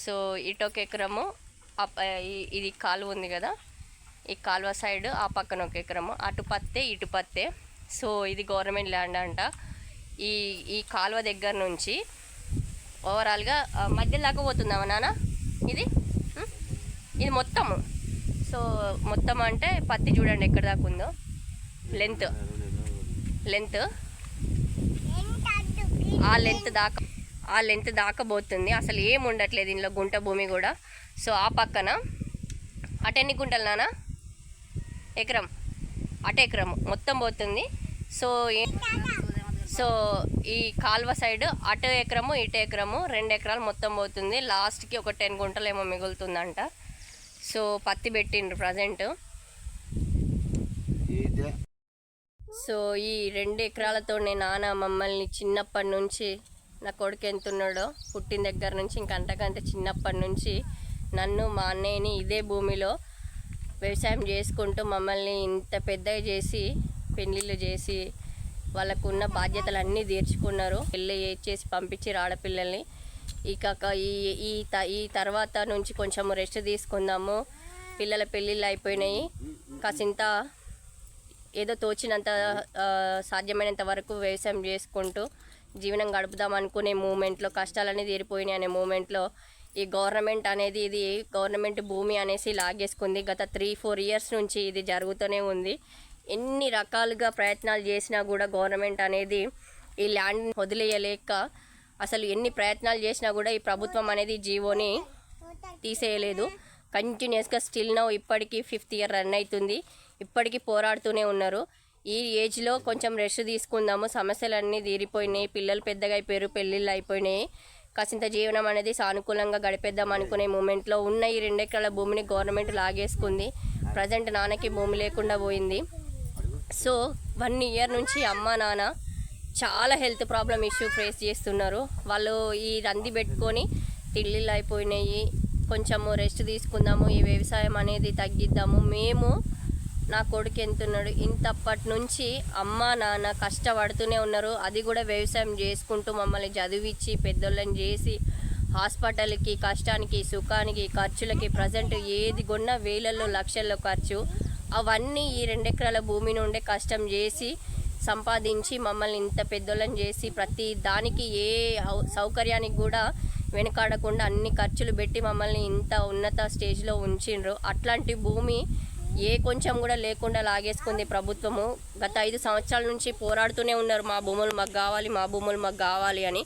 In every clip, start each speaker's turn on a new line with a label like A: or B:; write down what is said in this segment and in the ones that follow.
A: So ఇటొక ఎకరము ఇది కాలువ ఉంది కదా, ఈ కాలువ సైడ్ ఆ పక్కన ఒక ఎకరము, అటు పత్తే ఇటు పత్తే. సో ఇది గవర్నమెంట్ ల్యాండ్ అంట. ఈ కాలువ దగ్గర నుంచి ఓవరాల్గా మధ్యలో దాకా పోతుందామా నాన్న ఇది ఇది మొత్తము. సో మొత్తం అంటే పత్తి చూడండి ఎక్కడ దాకా ఉందో, లెంత్ ఆ లెంత్ దాకా పోతుంది. అసలు ఏం ఉండట్లేదు ఇందులో, గుంట భూమి కూడా. సో ఆ పక్కన అటెన్ని గుంటలు నాన్న, ఎకరం ఎకరము మొత్తం పోతుంది. సో ఈ కాల్వ సైడ్ అటు ఎకరము ఇటు ఎకరము 2 ఎకరాలు మొత్తం పోతుంది. లాస్ట్కి ఒక 10 గుంటలు ఏమో మిగులుతుందంట. సో పత్తి పెట్టిండ్రు ప్రజెంట్. సో ఈ 2 ఎకరాలతో నాన్న మమ్మల్ని చిన్నప్పటి నుంచి, నా కొడుకు ఎంతున్నాడో పుట్టిన దగ్గర నుంచి ఇంకంతకంటే చిన్నప్పటి నుంచి నన్ను మా అన్నయ్యని ఇదే భూమిలో వ్యవసాయం చేసుకుంటూ మమ్మల్ని ఇంత పెద్దగా చేసి పెళ్ళిళ్ళు చేసి వాళ్ళకున్న బాధ్యతలన్నీ తీర్చుకున్నారు. పెళ్ళి చేసి పంపించి ఆడపిల్లల్ని. ఈ తర్వాత నుంచి కొంచెం రెస్ట్ తీసుకుందాము, పిల్లల పెళ్ళిళ్ళు అయిపోయినాయి, కాసింత ఏదో తోచినంత సాధ్యమైనంత వరకు వ్యవసాయం చేసుకుంటూ జీవనం గడుపుదాం అనుకునే మూమెంట్లో, కష్టాలన్నీ తీరిపోయినాయి అనే మూమెంట్లో ఈ గవర్నమెంట్ అనేది, ఇది గవర్నమెంట్ భూమి అనేసి లాగేసుకుంది. గత 3-4 ఇయర్స్ నుంచి ఇది జరుగుతూనే ఉంది. ఎన్ని రకాలుగా ప్రయత్నాలు చేసినా కూడా గవర్నమెంట్ అనేది ఈ ల్యాండ్ వదిలేయలేక, అసలు ఎన్ని ప్రయత్నాలు చేసినా కూడా ఈ ప్రభుత్వం అనేది జీవోని తీసేయలేదు. కంటిన్యూస్గా స్టిల్ నౌ ఇప్పటికీ 5th ఇయర్ రన్ అవుతుంది. ఇప్పటికీ పోరాడుతూనే ఉన్నారు. ఈ ఏజ్లో కొంచెం రెస్ట్ తీసుకుందాము, సమస్యలన్నీ తీరిపోయినాయి, పిల్లలు పెద్దగా అయిపోయారు, పెళ్ళిళ్ళు అయిపోయినాయి, కాసింత జీవనం అనేది సానుకూలంగా గడిపేద్దాం అనుకునే మూమెంట్లో ఉన్న ఈ 2 ఎకరాల భూమిని గవర్నమెంట్ లాగేసుకుంది. ప్రజెంట్ నాన్నకి భూమి లేకుండా పోయింది. సో 1 ఇయర్ నుంచి అమ్మ నాన్న చాలా హెల్త్ ప్రాబ్లం ఇష్యూ ఫేస్ చేస్తున్నారు. వాళ్ళు ఈ రంది పెట్టుకొని తిళ్ళిళ్ళు అయిపోయినాయి, కొంచెము రెస్ట్ తీసుకుందాము, ఈ వ్యవసాయం అనేది తగ్గిద్దాము. మేము, నా కొడుకు ఎంతున్నాడు, ఇంతప్పటి నుంచి అమ్మ నాన్న కష్టపడుతూనే ఉన్నారు. అది కూడా వ్యవసాయం చేసుకుంటూ మమ్మల్ని చదివించి పెద్దోళ్ళని చేసి హాస్పిటల్కి, కష్టానికి, సుఖానికి, ఖర్చులకి ప్రజెంట్ ఏది కొన్నా వేలల్లో లక్షల్లో ఖర్చు. అవన్నీ ఈ 2 ఎకరాల భూమి నుండే కష్టం చేసి సంపాదించి మమ్మల్ని ఇంత పెద్దోళ్ళని చేసి ప్రతి దానికి ఏ సౌకర్యానికి కూడా వెనకాడకుండా అన్ని ఖర్చులు పెట్టి మమ్మల్ని ఇంత ఉన్నత స్టేజ్లో ఉంచిండ్రు. అట్లాంటి భూమి ఏ కొంచెం కూడా లేకుండా లాగేసుకుంది ప్రభుత్వము. గత 5 సంవత్సరాల నుంచి పోరాడుతూనే ఉన్నారు, మా భూములు మాకు కావాలి, మా భూములు మాకు కావాలి అని.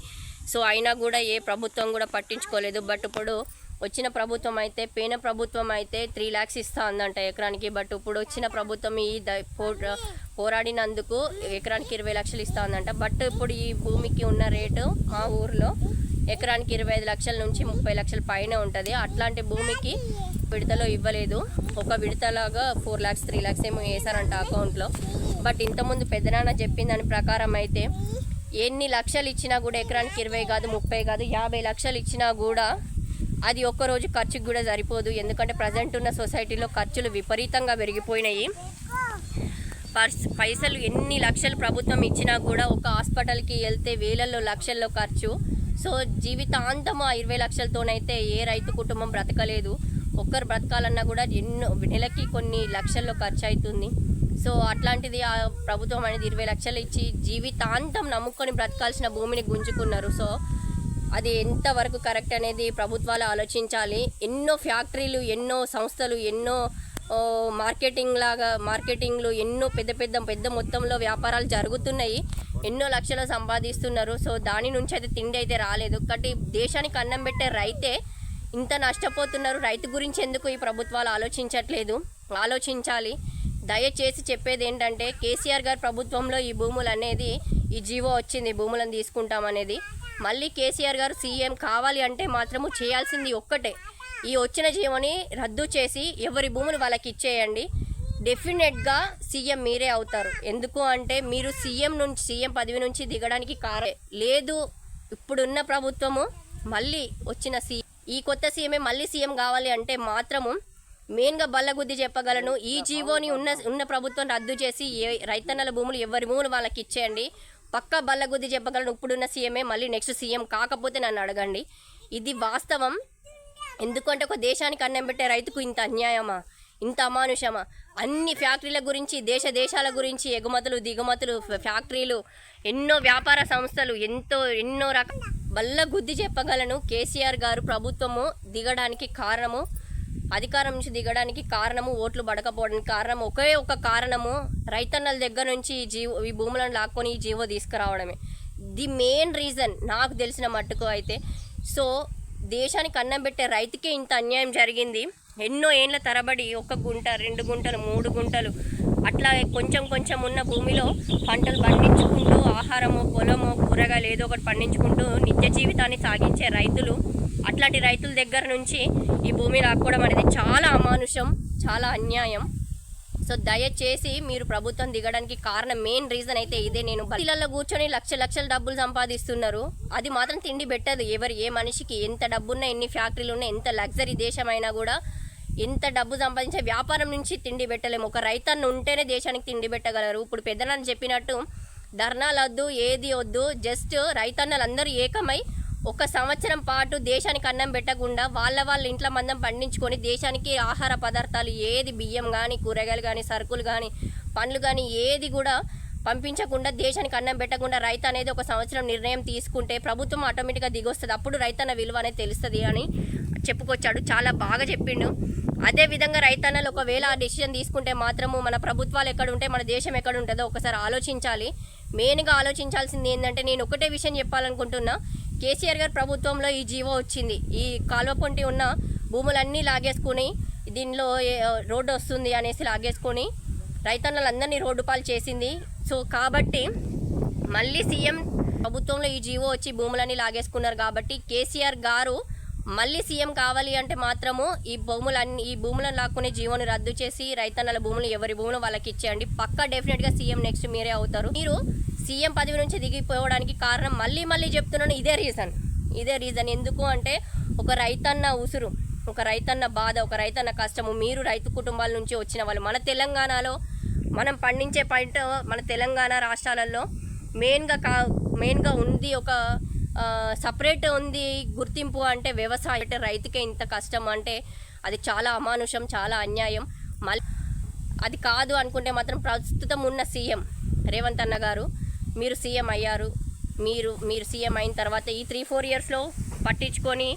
A: సో అయినా కూడా ఏ ప్రభుత్వం కూడా పట్టించుకోలేదు. బట్ ఇప్పుడు వచ్చిన ప్రభుత్వం అయితే, పేన ప్రభుత్వం అయితే 3 lakhs ఇస్తా ఉందంట ఎకరానికి. బట్ ఇప్పుడు వచ్చిన ప్రభుత్వం ఈ పోరాడినందుకు ఎకరానికి 20 లక్షలు ఇస్తా ఉందంట. బట్ ఇప్పుడు ఈ భూమికి ఉన్న రేటు మా ఊర్లో ఎకరానికి 25 లక్షల నుంచి 30 లక్షల పైన ఉంటుంది. అట్లాంటి భూమికి విడతలో ఇవ్వలేదు. ఒక విడతలాగా 4 lakhs 3 lakhs ఏమో వేసారంట అకౌంట్లో. బట్ ఇంతకుముందు పెద్దనాన్న చెప్పిన దాని ప్రకారం అయితే ఎన్ని లక్షలు ఇచ్చినా కూడా ఎకరానికి 20 కాదు, 30 కాదు, 50 లక్షలు ఇచ్చినా కూడా అది ఒక్కరోజు ఖర్చుకు కూడా సరిపోదు. ఎందుకంటే ప్రజెంట్ ఉన్న సొసైటీలో ఖర్చులు విపరీతంగా పెరిగిపోయినాయి. పైసలు ఎన్ని లక్షలు ప్రభుత్వం ఇచ్చినా కూడా ఒక హాస్పిటల్కి వెళ్తే వేలల్లో లక్షల్లో ఖర్చు. సో జీవితాంతం ఆ 20 లక్షలతోనైతే ఏ రైతు కుటుంబం బ్రతకలేదు. ఒక్కరు బ్రతకాలన్నా కూడా ఎన్నో నెలకి కొన్ని లక్షల్లో ఖర్చు అవుతుంది. సో అట్లాంటిది ఆ ప్రభుత్వం అనేది 20 లక్షలు ఇచ్చి జీవితాంతం నమ్ముకొని బ్రతకాల్సిన భూమిని గుంజుకున్నారు. సో అది ఎంతవరకు కరెక్ట్ అనేది ప్రభుత్వాలు ఆలోచించాలి. ఎన్నో ఫ్యాక్టరీలు, ఎన్నో సంస్థలు, ఎన్నో మార్కెటింగ్లు ఎన్నో పెద్ద మొత్తంలో వ్యాపారాలు జరుగుతున్నాయి, ఎన్నో లక్షలు సంపాదిస్తున్నారు. సో దాని నుంచి అయితే తిండి అయితే రాలేదు. కాబట్టి దేశానికి అన్నం పెట్టే రైతే ఇంత నష్టపోతున్నారు. రైతు గురించి ఎందుకు ఈ ప్రభుత్వాలు ఆలోచించట్లేదు? ఆలోచించాలి. దయచేసి చెప్పేది ఏంటంటే, కేసీఆర్ గారి ప్రభుత్వంలో ఈ భూములు అనేది, ఈ జీవో వచ్చింది భూములను తీసుకుంటామనేది. మళ్ళీ కేసీఆర్ గారు సీఎం కావాలి అంటే మాత్రము చేయాల్సింది ఒక్కటే, ఈ వచ్చిన జీవోని రద్దు చేసి ఎవరి భూములు వాళ్ళకి ఇచ్చేయండి. డెఫినెట్గా సీఎం మీరే అవుతారు. ఎందుకు అంటే మీరు సీఎం పదవి నుంచి దిగడానికి లేదు. ఇప్పుడున్న ప్రభుత్వము మళ్ళీ వచ్చిన ఈ కొత్త సీఎమే మళ్ళీ సీఎం కావాలి అంటే మాత్రము మెయిన్గా బల్లగుద్ది చెప్పగలను, ఈ జీవోని ఉన్న ప్రభుత్వం రద్దు చేసి రైతన్నల భూములు ఎవరి భూములు వాళ్ళకి ఇచ్చేయండి. పక్కా బల్లగుద్ది చెప్పగలను. ఇప్పుడున్న సీఎమే మళ్ళీ నెక్స్ట్ సీఎం కాకపోతే నన్ను అడగండి. ఇది వాస్తవం. ఎందుకంటే ఒక దేశానికి అన్నం పెట్టే రైతుకు ఇంత అన్యాయమా, ఇంత అమానుషమా? అన్ని ఫ్యాక్టరీల గురించి, దేశాల గురించి, ఎగుమతులు దిగుమతులు, ఫ్యాక్టరీలు, ఎన్నో వ్యాపార సంస్థలు, ఎన్నో వల్ల గుద్ది చెప్పగలను. కేసీఆర్ గారు ప్రభుత్వము దిగడానికి కారణము, అధికారం నుంచి దిగడానికి కారణము, ఓట్లు పడకపోవడానికి కారణం ఒకే ఒక కారణము, రైతన్నల దగ్గర నుంచి ఈ భూములను లాక్కొని ఈ జీవో తీసుకురావడమే. ది మెయిన్ రీజన్ నాకు తెలిసిన మట్టుకు అయితే. సో దేశానికి అన్నం పెట్టే రైతుకే ఇంత అన్యాయం జరిగింది. ఎన్నో ఏండ్ల తరబడి 1 గుంట 2 గుంటలు 3 గుంటలు అట్లా కొంచెం ఉన్న భూమిలో పంటలు పండించుకుంటూ ఆహారమో పొలమో కూరగాయలు ఏదో ఒకటి పండించుకుంటూ నిత్య జీవితాన్ని సాగించే రైతులు, అట్లాంటి రైతుల దగ్గర నుంచి ఈ భూమి లాక్కోవడం అనేది చాలా అమానుషం, చాలా అన్యాయం. సో దయచేసి మీరు ప్రభుత్వం దిగడానికి కారణం మెయిన్ రీజన్ అయితే ఇదే. నేను బస్సులలో కూర్చొని లక్షల డబ్బులు సంపాదిస్తున్నారు, అది మాత్రం తిండి పెట్టదు. ఏ మనిషికి ఎంత డబ్బున్నా, ఎన్ని ఫ్యాక్టరీలు ఉన్నా, ఎంత లగ్జరీ దేశమైనా కూడా ఎంత డబ్బు సంపాదించే వ్యాపారం నుంచి తిండి పెట్టలేము. ఒక రైతన్న ఉంటేనే దేశానికి తిండి పెట్టగలరు. ఇప్పుడు పెద్దనాన్న చెప్పినట్టు ధర్నాలు వద్దు, ఏది వద్దు, జస్ట్ రైతన్నలందరూ ఏకమై 1 సంవత్సరం పాటు దేశానికి అన్నం పెట్టకుండా వాళ్ళ ఇంట్లో మందం పండించుకొని దేశానికి ఆహార పదార్థాలు ఏది, బియ్యం కానీ, కూరగాయలు కానీ, సరుకులు కానీ, పండ్లు కానీ ఏది కూడా పంపించకుండా, దేశానికి అన్నం పెట్టకుండా రైతు అనేది 1 సంవత్సరం నిర్ణయం తీసుకుంటే ప్రభుత్వం ఆటోమేటిక్గా దిగొస్తుంది. అప్పుడు రైతన్న విలువ అనేది తెలుస్తుంది అని చెప్పుకొచ్చాడు. చాలా బాగా చెప్పిండు. అదేవిధంగా రైతన్నలు ఒకవేళ ఆ డెసిషన్ తీసుకుంటే మాత్రము మన ప్రభుత్వాలు ఎక్కడ ఉంటే మన దేశం ఎక్కడ ఉంటుందో ఒకసారి ఆలోచించాలి. మెయిన్గా ఆలోచించాల్సింది ఏంటంటే, నేను ఒకటే విషయం చెప్పాలనుకుంటున్నా. కేసీఆర్ గారి ప్రభుత్వంలో ఈ జీవో వచ్చింది. ఈ కాలువ పొంటి ఉన్న భూములన్నీ లాగేసుకుని దీనిలో రోడ్డు వస్తుంది అనేసి లాగేసుకొని రైతన్నలందరినీ రోడ్డు పాలు చేసింది. సో కాబట్టి మళ్ళీ సీఎం ప్రభుత్వంలో ఈ జీవో వచ్చి భూములన్నీ లాగేసుకున్నారు కాబట్టి కేసీఆర్ గారు మళ్ళీ సీఎం కావాలి అంటే మాత్రము ఈ భూములను లాక్కునే జీవోని రద్దు చేసి రైతన్నల భూములు ఎవరి భూములు వాళ్ళకి ఇచ్చేయండి. పక్కా డెఫినెట్గా సీఎం నెక్స్ట్ మీరే అవుతారు. మీరు సీఎం పదవి నుంచి దిగిపోవడానికి కారణం మళ్ళీ చెప్తున్నాను, ఇదే రీజన్. ఎందుకు అంటే ఒక రైతన్న ఉసురు, ఒక రైతన్న బాధ, ఒక రైతన్న కష్టము. మీరు రైతు కుటుంబాల నుంచి వచ్చిన వాళ్ళు. మన తెలంగాణలో మనం పండించే పంట మన తెలంగాణ రాష్ట్రాలలో మెయిన్గా ఉంది, ఒక సపరేట్ ఉంది గుర్తింపు అంటే వ్యవసాయం. అంటే రైతుకే ఇంత కష్టం అంటే అది చాలా అమానుషం, చాలా అన్యాయం. మళ్ళీ అది కాదు అనుకుంటే మాత్రం ప్రస్తుతం ఉన్న సీఎం రేవంత్ అన్న గారు మీరు సీఎం అయ్యారు. మీరు సీఎం అయిన తర్వాత ఈ 3-4 ఇయర్స్లో పట్టించుకొని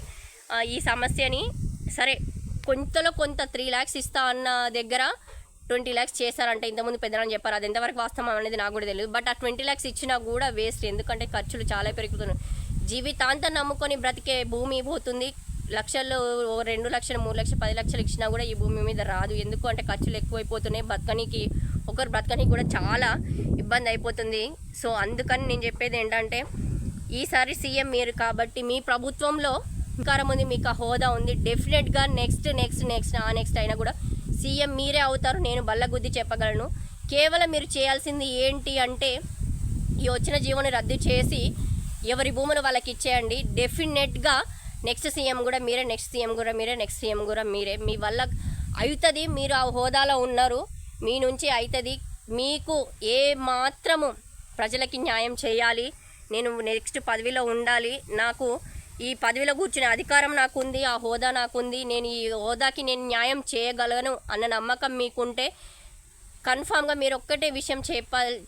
A: ఈ సమస్యని సరే కొంతలో కొంత 3 lakhs ఇస్తా అన్న దగ్గర 20 lakhs చేశారంటే ఇంతకుముందు పెద్దలని చెప్పారు. అది ఎంతవరకు వాస్తవం అనేది నాకు కూడా తెలియదు. బట్ ఆ 20 lakhs ఇచ్చినా కూడా వేస్ట్. ఎందుకంటే ఖర్చులు చాలా పెరుగుతున్నాయి. జీవితాంతం నమ్ముకొని బ్రతికే భూమి పోతుంది. లక్షల్లో 2 లక్షలు 3 లక్షలు 10 లక్షలు ఇచ్చినా కూడా ఈ భూమి మీద రాదు. ఎందుకు అంటే ఖర్చులు ఎక్కువైపోతున్నాయి. ఒకరు బ్రతకనికి కూడా చాలా ఇబ్బంది అయిపోతుంది. సో అందుకని నేను చెప్పేది ఏంటంటే, ఈసారి సీఎం మీరు కాబట్టి మీ ప్రభుత్వంలో అధికారం ఉంది, మీకు ఆ హోదా ఉంది. డెఫినెట్గా నెక్స్ట్ అయినా కూడా సీఎం మీరే అవుతారు. నేను బల్లగుద్ది చెప్పగలను. కేవలం మీరు చేయాల్సింది ఏంటి అంటే, ఈ వచ్చిన జీవోని రద్దు చేసి ఎవరి భూములు వాళ్ళకి ఇచ్చేయండి. డెఫినెట్గా నెక్స్ట్ సీఎం కూడా మీరే, నెక్స్ట్ సీఎం కూడా మీరే. మీ వల్ల అవుతుంది. మీరు ఆ హోదాలో ఉన్నారు, మీ నుంచి అవుతుంది. మీకు ఏ మాత్రము ప్రజలకి న్యాయం చేయాలి, నేను నెక్స్ట్ పదవిలో ఉండాలి, నాకు ఈ పదవిలో కూర్చునే అధికారం నాకుంది, ఆ హోదా నాకుంది, నేను ఈ హోదాకి నేను న్యాయం చేయగలను అన్న నమ్మకం మీకుంటే కన్ఫామ్గా మీరు ఒక్కటే విషయం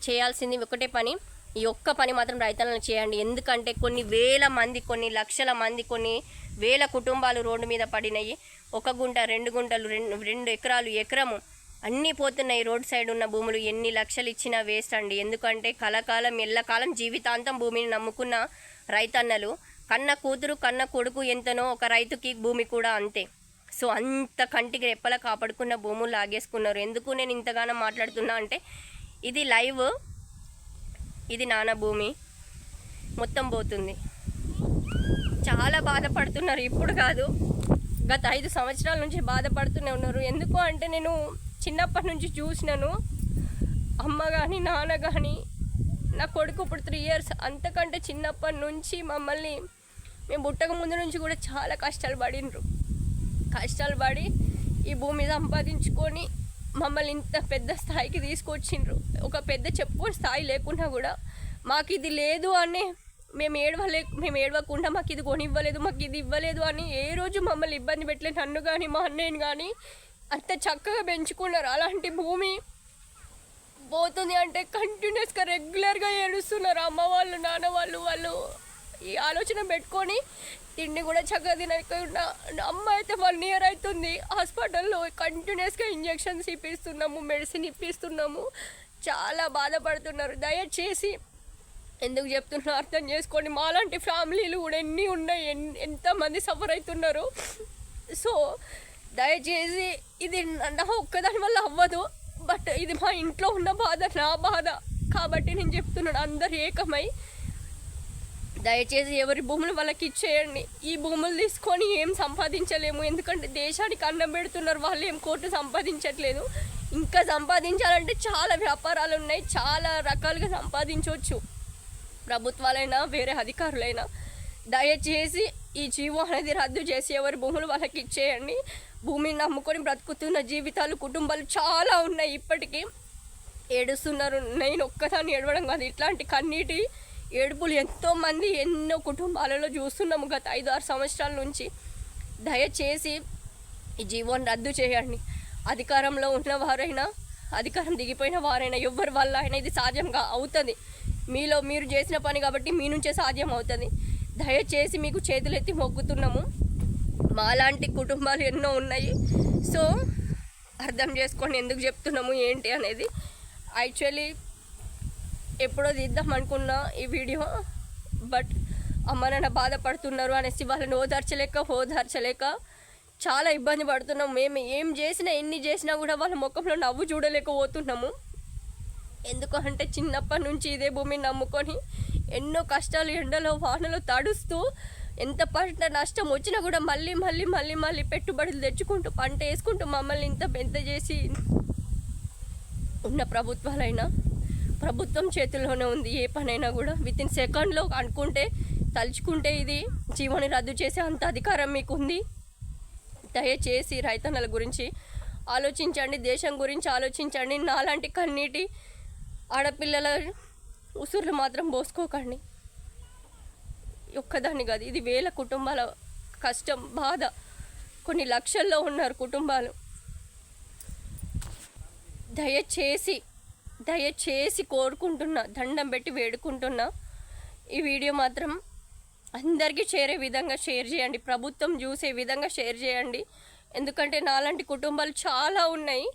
A: చేయాల్సింది ఒకటే పని. ఈ ఒక్క పని మాత్రం రైతులను చేయండి. ఎందుకంటే కొన్ని వేల మంది, కొన్ని లక్షల మంది, కొన్ని వేల కుటుంబాలు రోడ్డు మీద పడినాయి. 1 గుంట 2 గుంటలు 2 ఎకరాలు ఎకరము అన్నీ పోతున్నాయి. రోడ్ సైడ్ ఉన్న భూములు ఎన్ని లక్షలు ఇచ్చినా వేస్ట్ అండి. ఎందుకంటే కలకాలం ఎల్లకాలం జీవితాంతం భూమిని నమ్ముకున్న రైతన్నలు, కన్న కూతురు కన్న కొడుకు ఎంతనో ఒక రైతుకి భూమి కూడా అంతే. సో అంత కంటికి రెప్పలా కాపాడుకున్న భూములు లాగేసుకున్నారు. ఎందుకు నేను ఇంతగానో మాట్లాడుతున్నా అంటే, ఇది లైవ్, ఇది నాన్న భూమి మొత్తం పోతుంది. చాలా బాధపడుతున్నారు. ఇప్పుడు కాదు, గత 5 సంవత్సరాల నుంచి బాధపడుతూనే ఉన్నారు. ఎందుకు అంటే నేను చిన్నప్పటి నుంచి చూసినాను. అమ్మ కానీ నాన్న కానీ, నా కొడుకు ఇప్పుడు 3 years, అంతకంటే చిన్నప్పటి నుంచి మమ్మల్ని మేము పుట్టక ముందు నుంచి కూడా చాలా కష్టాలు పడి ఈ భూమి సంపాదించుకొని మమ్మల్ని ఇంత పెద్ద స్థాయికి తీసుకొచ్చిండ్రు. ఒక పెద్ద చెప్పుకొని స్థాయి లేకున్నా కూడా మాకు ఇది లేదు అనే మేము ఏడవకుండా మాకు ఇది కొనివ్వలేదు, మాకు ఇది ఇవ్వలేదు అని ఏ రోజు మమ్మల్ని ఇబ్బంది పెట్టలేదు. నన్ను కానీ మా అన్నయ్యని కానీ అంత చక్కగా పెంచుకున్నారు. అలాంటి భూమి పోతుంది అంటే కంటిన్యూస్గా రెగ్యులర్గా ఏడుస్తున్నారు అమ్మ వాళ్ళు, నాన్న వాళ్ళు ఈ ఆలోచన పెట్టుకొని తిండి కూడా చక్కగా తినకుండా. అమ్మ అయితే 1 year అవుతుంది హాస్పిటల్లో, కంటిన్యూస్గా ఇంజెక్షన్స్ ఇప్పిస్తున్నాము, మెడిసిన్ ఇప్పిస్తున్నాము. చాలా బాధపడుతున్నారు. దయచేసి ఎందుకు చెప్తున్నా అర్థం చేసుకోండి. మాలాంటి ఫ్యామిలీలు కూడా ఎన్ని ఉన్నాయి, ఎంతమంది సఫర్ అవుతున్నారు. సో దయచేసి ఇది నా ఒక్కదాని వల్ల అవ్వదు, బట్ ఇది మా ఇంట్లో ఉన్న బాధ, నా బాధ కాబట్టి నేను చెప్తున్నాను. అందరు ఏకమై దయచేసి ఎవరి భూములు వాళ్ళకి ఇచ్చేయండి. ఈ భూములు తీసుకొని ఏం సంపాదించలేము, ఎందుకంటే దేశానికి అన్నం పెడుతున్నారు, వాళ్ళు ఏం కోట్లు సంపాదించట్లేదు. ఇంకా సంపాదించాలంటే చాలా వ్యాపారాలు ఉన్నాయి, చాలా రకాలుగా సంపాదించవచ్చు. ప్రభుత్వాలైనా వేరే అధికారులైనా దయచేసి ఈ జీవో అనేది రద్దు చేసి ఎవరి భూములు వాళ్ళకి ఇచ్చేయండి. భూమిని నమ్ముకొని బ్రతుకుతున్న జీవితాలు, కుటుంబాలు చాలా ఉన్నాయి. ఇప్పటికీ ఏడుస్తున్నారు. నేను ఒక్కదాన్ని ఏడవడం కాదు, ఇట్లాంటి కన్నీటి ఏడుపులు ఎంతోమంది ఎన్నో కుటుంబాలలో చూస్తున్నాము గత 5-6 సంవత్సరాల నుంచి. దయచేసి ఈ జీవోని రద్దు చేయండి. అధికారంలో ఉన్నవారైనా, అధికారం దిగిపోయిన వారైనా, ఎవరి వల్ల అయినా ఇది సాధ్యంగా అవుతుంది. మీరు చేసిన పని కాబట్టి మీ నుంచే సాధ్యం అవుతుంది. దయచేసి మీకు చేతులెత్తి మొక్కుతున్నాము. మాలాంటి కుటుంబాలు ఎన్నో ఉన్నాయి. సో అర్థం చేసుకోండి ఎందుకు చెప్తున్నాము ఏంటి అనేది. యాక్చువల్లీ ఎప్పుడో తీద్దాం అనుకున్నా ఈ వీడియో, బట్ అమ్మ నాన్న బాధపడుతున్నారు అనేసి వాళ్ళని ఓదార్చలేక చాలా ఇబ్బంది పడుతున్నాం. మేము ఏం చేసినా, ఎన్ని చేసినా కూడా వాళ్ళ ముఖంలో నవ్వు చూడలేకపోతున్నాము. ఎందుకంటే చిన్నప్పటి నుంచి ఇదే భూమిని నమ్ముకొని ఎన్నో కష్టాలు, ఎండలో వానలో తడుస్తూ ఎంత పంట నష్టం వచ్చినా కూడా మళ్ళీ పెట్టుబడులు తెచ్చుకుంటూ పంట వేసుకుంటూ మమ్మల్ని ఇంత పెద్ద చేసి ఉన్న ప్రభుత్వాలైనా, ప్రభుత్వం చేతుల్లోనే ఉంది. ఏ పనైనా కూడా వితిన్ సెకండ్లో అనుకుంటే, తలుచుకుంటే ఇది జీవోని రద్దు చేసే అంత అధికారం మీకు ఉంది. దయచేసి రైతన్నల గురించి ఆలోచించండి, దేశం గురించి ఆలోచించండి. నాలాంటి కన్నీటి ఆడపిల్లల ఉసుర్లు మాత్రం పోసుకోకండి. ఒక్కదాన్ని కాదు, ఇది వేల కుటుంబాల కష్టం, బాధ. కొన్ని లక్షల్లో ఉన్నారు కుటుంబాలు. దయచేసి కోరుకుంటున్నా, దండం పెట్టి వేడుకుంటున్నా, ఈ వీడియో మాత్రం అందరికీ చేరే విధంగా షేర్ చేయండి, ప్రభుత్వం చూసే విధంగా షేర్ చేయండి. ఎందుకంటే నాలాంటి కుటుంబాలు చాలా ఉన్నాయి.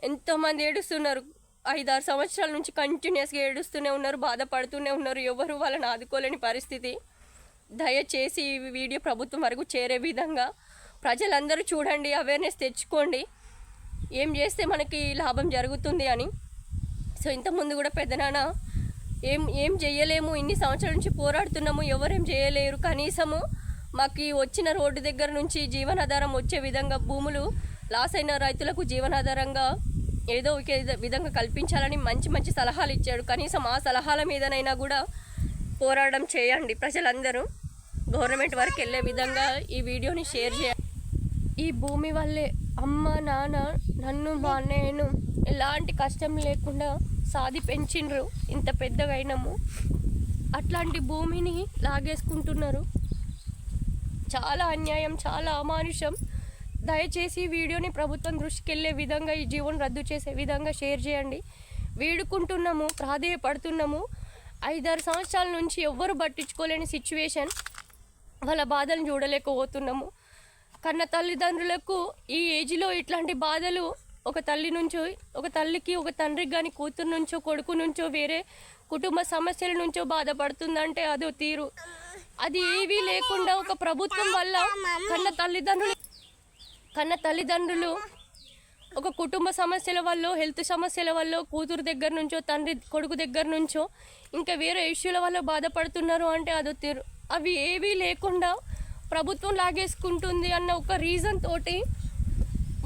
A: ఎంతోమంది ఏడుస్తున్నారు. 5-6 సంవత్సరాల నుంచి కంటిన్యూస్గా ఏడుస్తూనే ఉన్నారు, బాధపడుతూనే ఉన్నారు. ఎవరు వాళ్ళని ఆదుకోలేని పరిస్థితి. దయచేసి ఈ వీడియో ప్రభుత్వం వరకు చేరే విధంగా ప్రజలందరూ చూడండి, అవేర్నెస్ తెచ్చుకోండి, ఏం చేస్తే మనకి లాభం జరుగుతుంది అని. సో ఇంతకుముందు కూడా పెద్దనాన్న ఏం చేయలేము, ఇన్ని సంవత్సరాల నుంచి పోరాడుతున్నాము, ఎవరేం చేయలేరు, కనీసము మాకు వచ్చిన రోడ్డు దగ్గర నుంచి జీవనాధారం వచ్చే విధంగా, భూములు లాస్ అయిన రైతులకు జీవనాధారంగా ఏదో ఒక విధంగా కల్పించాలని మంచి సలహాలు ఇచ్చాడు. కనీసం ఆ సలహాల మీదనైనా కూడా పోరాటం చేయండి. ప్రజలందరూ గవర్నమెంట్ వరకు వెళ్ళే విధంగా ఈ వీడియోని షేర్ చేయండి. ఈ భూమి వల్లే అమ్మ నాన్న నన్ను, మా అన్నయ్యను ఎలాంటి కష్టం లేకుండా సాది పెంచిండ్రు, ఇంత పెద్దగా అయినాము. అట్లాంటి భూమిని లాగేసుకుంటున్నారు. చాలా అన్యాయం, చాలా అమానుషం. దయచేసి ఈ వీడియోని ప్రభుత్వం దృష్టికి వెళ్ళే విధంగా, ఈ జీవోని రద్దు చేసే విధంగా షేర్ చేయండి. వేడుకుంటున్నాము, ప్రాధేయపడుతున్నాము. 5-6 సంవత్సరాల నుంచి ఎవ్వరు పట్టించుకోలేని సిచ్యువేషన్, వాళ్ళ బాధలను చూడలేకపోతున్నాము. కన్న తల్లిదండ్రులకు ఈ ఏజ్లో ఇట్లాంటి బాధలు ఒక తల్లికి, ఒక తండ్రికి కానీ, కూతురు నుంచో, కొడుకు నుంచో, వేరే కుటుంబ సమస్యల నుంచో బాధపడుతుందంటే అదో తీరు. అది ఏవీ లేకుండా ఒక ప్రభుత్వం వల్ల కన్న తల్లిదండ్రులు ఒక కుటుంబ సమస్యల వల్ల, హెల్త్ సమస్యల వల్ల, కూతురు దగ్గర నుంచో, తండ్రి కొడుకు దగ్గర నుంచో, ఇంకా వేరే ఇష్యూల వల్ల బాధపడుతున్నారు అంటే అదో తీరు. అవి ఏవీ లేకుండా ప్రభుత్వం లాగేసుకుంటుంది అన్న ఒక రీజన్ తోటి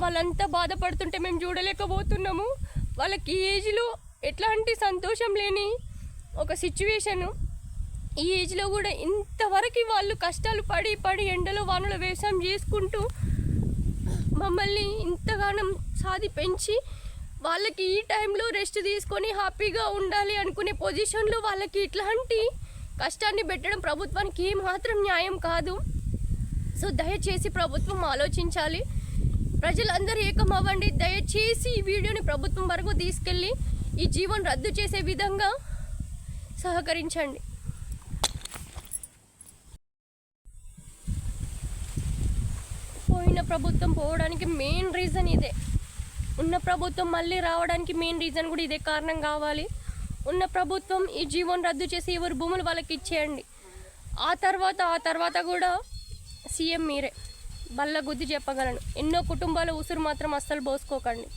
A: వాళ్ళంతా బాధపడుతుంటే మేము చూడలేకపోతున్నాము. వాళ్ళకి ఈ ఏజ్లో ఎట్లాంటి సంతోషం లేని ఒక సిచ్యువేషను. ఈ ఏజ్లో కూడా ఇంతవరకు వాళ్ళు కష్టాలు పడి ఎండలో వానలో వ్యవసాయం చేసుకుంటూ మమ్మల్ని ఇంతగానం సాది పెంచి, వాళ్ళకి ఈ టైంలో రెస్ట్ తీసుకొని హ్యాపీగా ఉండాలి అనుకునే పొజిషన్లో వాళ్ళకి ఇట్లాంటి కష్టాన్ని పెట్టడం ప్రభుత్వానికి ఏమాత్రం న్యాయం కాదు. సో దయచేసి ప్రభుత్వం ఆలోచించాలి. ప్రజలందరూ ఏకమవ్వండి. దయచేసి ఈ వీడియోని ప్రభుత్వం వరకు తీసుకెళ్ళి ఈ జీవోని రద్దు చేసే విధంగా సహకరించండి. పోయిన ప్రభుత్వం పోవడానికి మెయిన్ రీజన్ ఇదే. ఉన్న ప్రభుత్వం మళ్ళీ రావడానికి మెయిన్ రీజన్ కూడా ఇదే కారణం కావాలి. ఉన్న ప్రభుత్వం ఈ జీవోని రద్దు చేసి ఎవరి భూములు వాళ్ళకి ఇచ్చేయండి. ఆ తర్వాత కూడా సీఎం మీరే. బల్ల గుద్ది చెప్పగలను. ఎన్నో కుటుంబాల ఉసురు మాత్రం అస్సలు పోసుకోకండి.